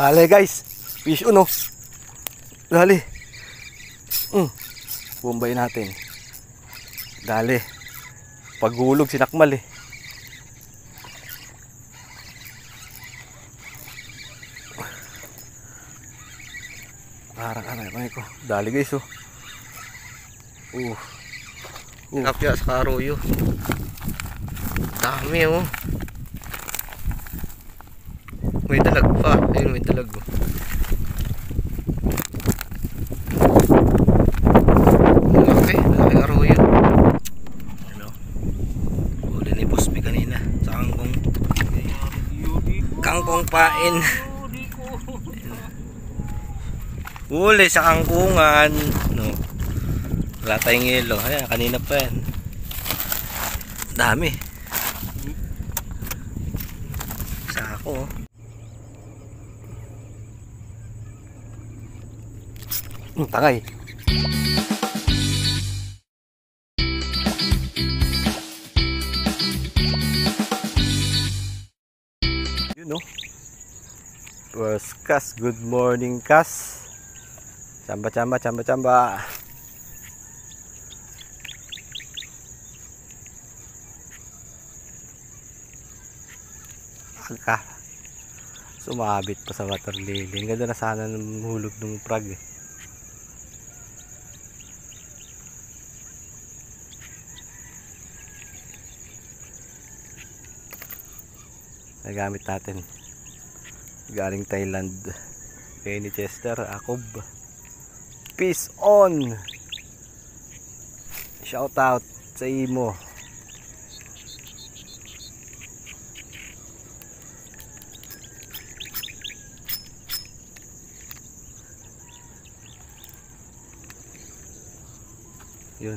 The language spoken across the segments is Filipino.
Dali guys, fish on oh. Dali. Bombay natin. Dali. Paghulog sinakmal eh. Parang ano ko. Dali guys oh. Kapya sa karoyo. Dami oh. May dalag pa. Ayun, may dalag oh. Malaki karoyo. Ano? Huli ni Boss B kanina sa kangkong pain. Huli sa kangkungan. No. Wala tayong yelo. Ayan, kanina pa yan. Dami. Sako. Tangay. You know. Was Kas. Good morning Kas. Chamba. Agka. Sumabit pa sa water lily. Ang ganda na sana ng hulog ng prag eh. Nagamit natin. Galing Thailand. Kay ni Chester Akob. Peace on. Shout out sa imo. Yun.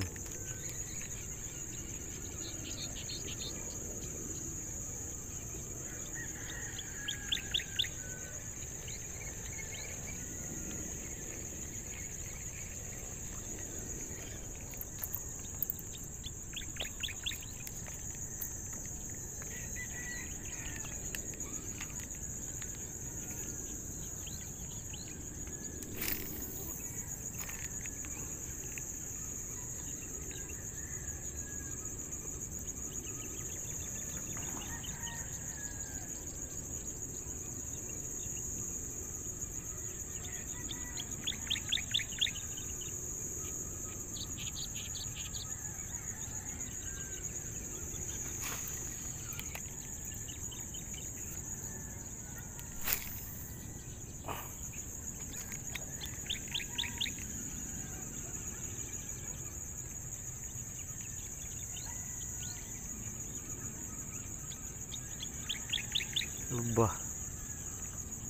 Ba?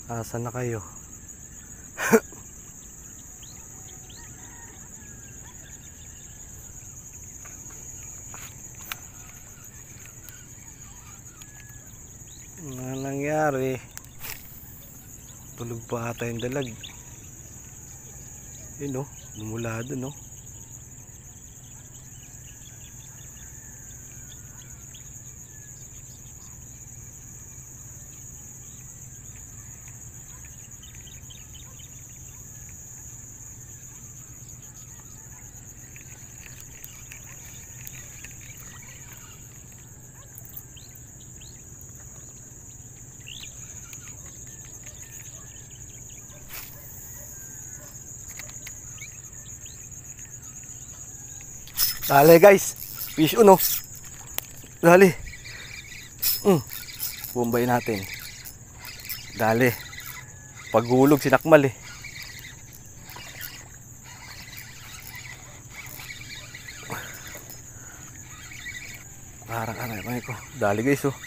Asa na kayo? Ano nangyari? Tulog pa ata yung dalag. Yun oh, bumula dun oh. Dali guys, fish on oh. Dali. Bombay natin. Dali. Paghulog sinakmal eh. Parang ano ko. Dali guys oh.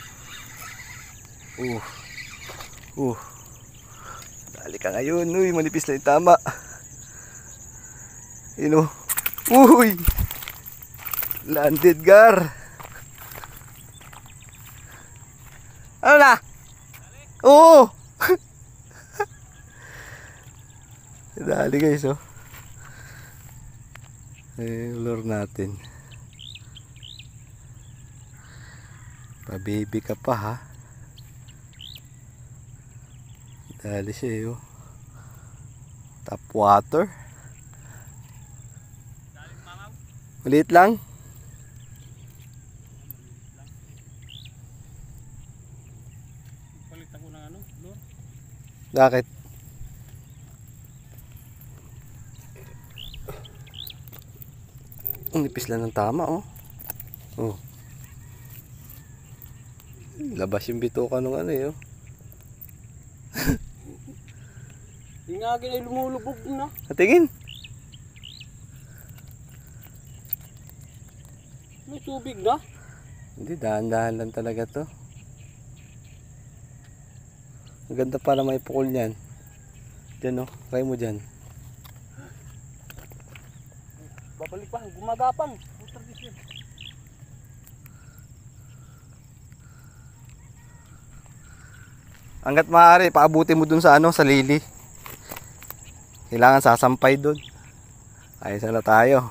Dali ka ngayon. Uy, manipis lang yung tama. Yun oh. Uy. Landed gar. Ano na? Oo. Dali guys oh. Lure natin. Pa-baby ka pa ha. Dali siya eh, oh. Tap water. Maliit lang. Palit ako ng ano, lure. Bakit? Ang nipis lang ng tama, oh. Oh. Labas yung bituka ng ano, eh, oh. Yung agin ay lumulubog na. Natingin. May tubig na. Hindi, dahan-dahan lang talaga to. Ang ganda para may pukol niyan. Diyan, oh. Try mo dyan. Babalik pa, gumagapang. Hanggat maaari, paabutin mo dun sa ano, sa lili. Kailangan sasampay dun. Ayos na tayo.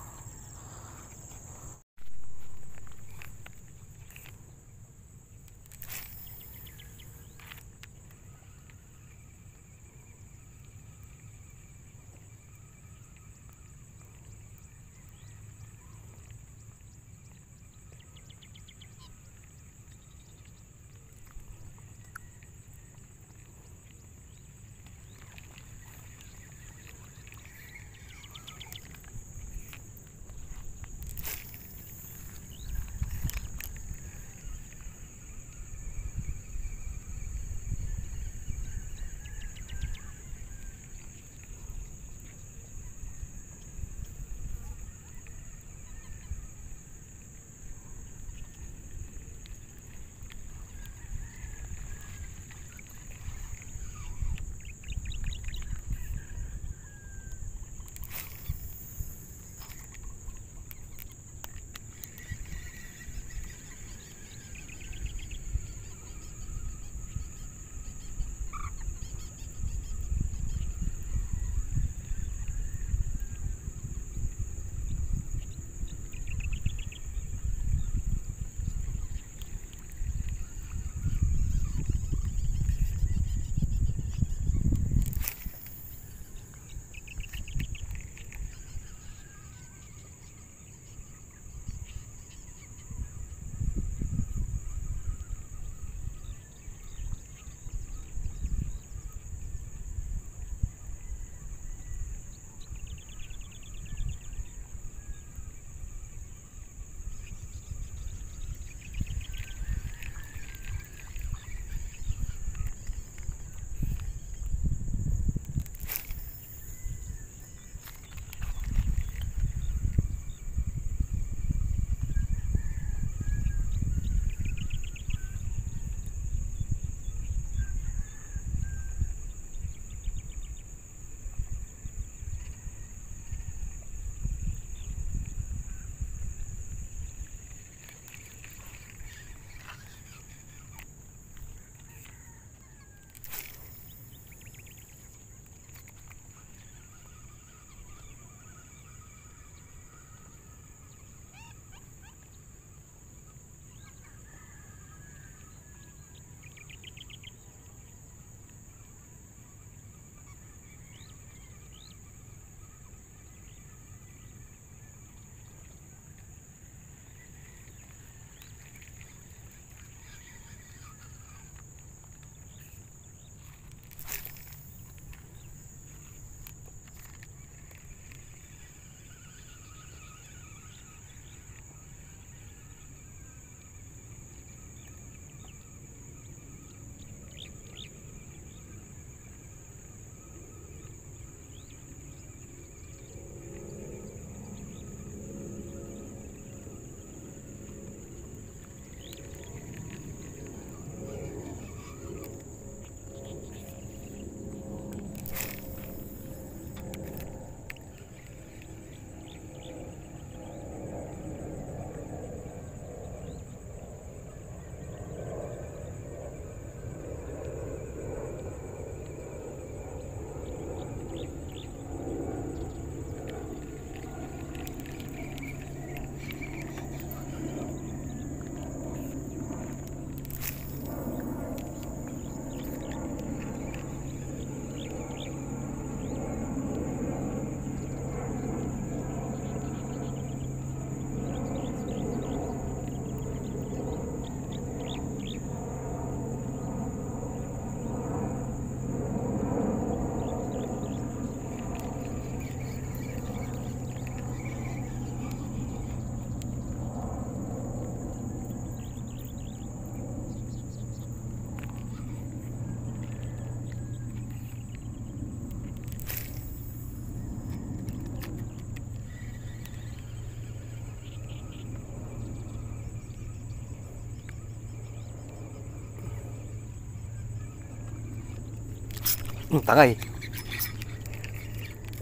Takay.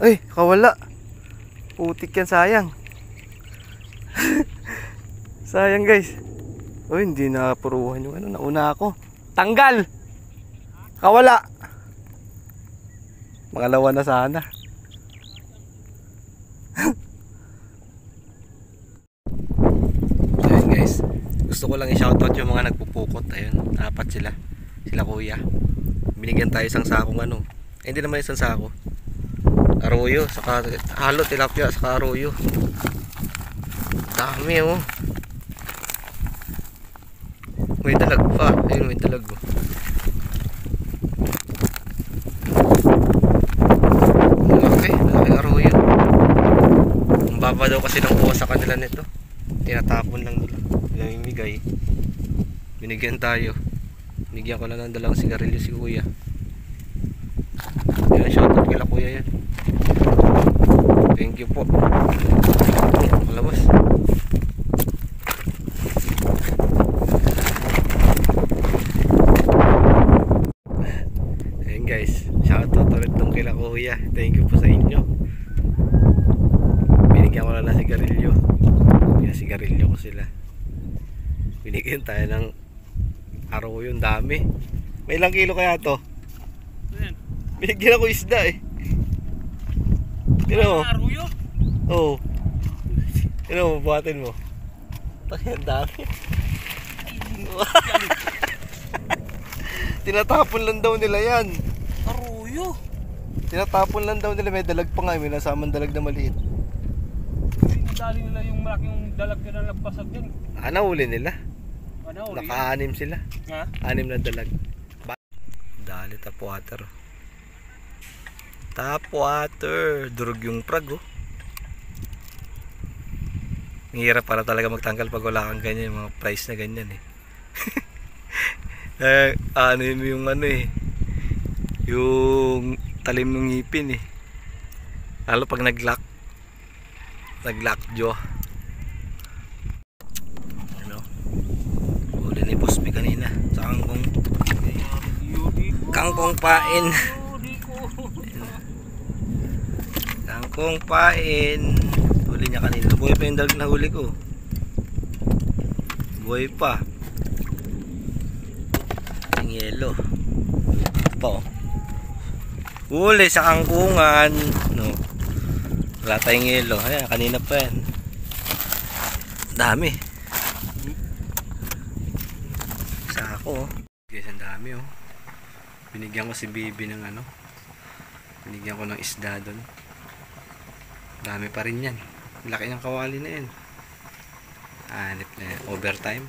Ay, kawala. Putik yan, sayang. Sayang guys. Uy, hindi na puruhan yung ano. Nauna ako. Tanggal! Kawala! Makalawa na sana. So yun guys. Gusto ko lang i-shoutout yung mga nagpupukot. Ayun, apat sila. Sila kuya. Binigyan tayo isang sakong ano. Eh, hindi naman isang sako. Arroyo, saka halo tilapia, saka arroyo. Dami oh. May dalag pa. Ayun, may dalag oh. Malaki arroyo. Ang baba daw kasi ng kuha sa kanila nito. Tinatapon lang nila. Namimigay. Binigyan tayo. Binigyan ko lang ng dalang sigarilyo si kuya. Yan, shoutout kila kuya yan. Thank you po. Malabas. Ayan guys, shoutout ulit tong kila kuya. Thank you po sa inyo. Binigyan ko lang ng sigarilyo. Kaya sigarilyo ko sila. Binigyan tayo ng araw yung dami. May ilang kilo kaya to? Binigyan ako isda eh. Ano mo? Arroyo? Oo. Ano mo, buhatin mo. Takay, ang dami. Tinatapon lang daw nila yan. Arroyo? Tinatapon lang daw nila. May dalag pa nga. May nasamang dalag na maliit. Dali nila yung malaking dalag na nagpasag din. Nahuli nila. Ano? Naka-anim sila. Ha? 6 na dalag. Dali, tap water. Tap water. Durog yung prag oh. Ang hirap para talaga magtanggal pag wala kang ganyan. Yung mga price na ganyan eh. Ano yung ano eh. Yung talim ng ngipin eh. Lalo pag nag-lock. Nag-lock jaw. Ano? Huli ni Boss B kanina. Sa kangkong. Kangkong pain. Kangkong pain. Huli niya kanina. Buhay pa yung dalag na huli ko. Buhay pa. Yung yelo. Ito pa oh. Huli sa kangkungan. No. Wala tayong yelo. Ayan, kanina pa yan. Dami. Sako oh. Guys, ang dami oh. Binigyan ko si Bibi ng ano. Binigyan ko ng isda doon. Dami pa rin yan. Laki ng kawali na yan. Hanip na yan. Overtime.